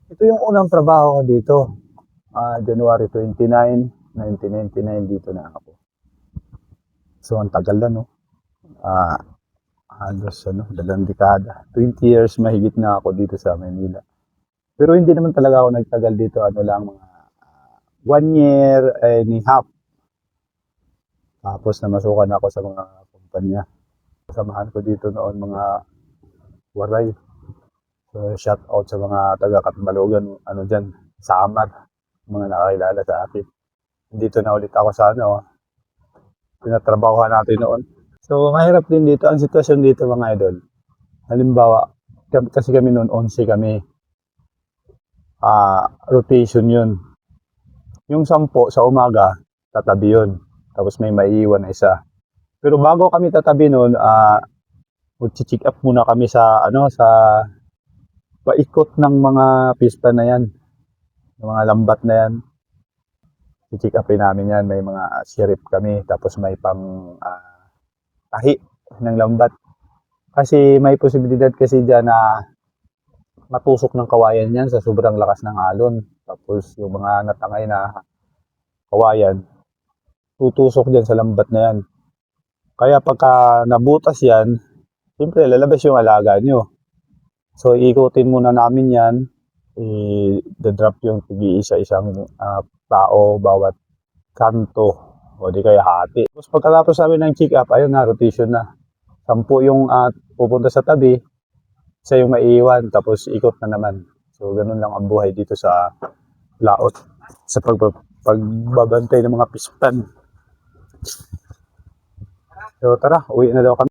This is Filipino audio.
Ito yung unang trabaho ko dito. January 29, 1999 dito na ako. So ang tagal na, no? Ah, halos 2 dekada. 20 years mahigit na ako dito sa Manila. Pero hindi naman talaga ako nagtagal dito, ano lang, mga 1 year and a half. Tapos namasukan ako sa mga kumpanya. Samahan ko dito noon mga waray. So shout out sa mga taga Katbalogan, ano dyan, Samar, mga nakakilala sa akin. Dito na ulit ako sa tinatrabahohan natin noon. So mahirap din dito, ang sitwasyon dito mga idol. Halimbawa, kasi kami noon 11 kami. Rotation yun. Yung 10 sa umaga, tatabi yun. Tapos may maiiwan na isa. Pero bago kami tatabi noon, mag-check up muna kami sa paikot ng mga pista na yan. Ng mga lambat na yan. I-check upin namin yan. May mga sirip kami. Tapos may pang tahi ng lambat. Kasi may posibilidad kasi dyan na matusok ng kawayan yan sa sobrang lakas ng alon. Tapos yung mga natangay na kawayan, tutusok dyan sa lambat na yan. Kaya pagka nabutas yan, siyempre lalabas yung alaga nyo. So ikutin muna namin yan, i-drop yung isa-isang tao bawat kanto o di kaya hati. Tapos pagkatapos namin ng check up, ayun na, rotation na. 10 yung pupunta sa tabi, isa yung maiiwan, tapos ikot na naman. So ganun lang ang buhay dito sa laot, sa pagbabantay ng mga pispan. So tara, uwi na daw kami.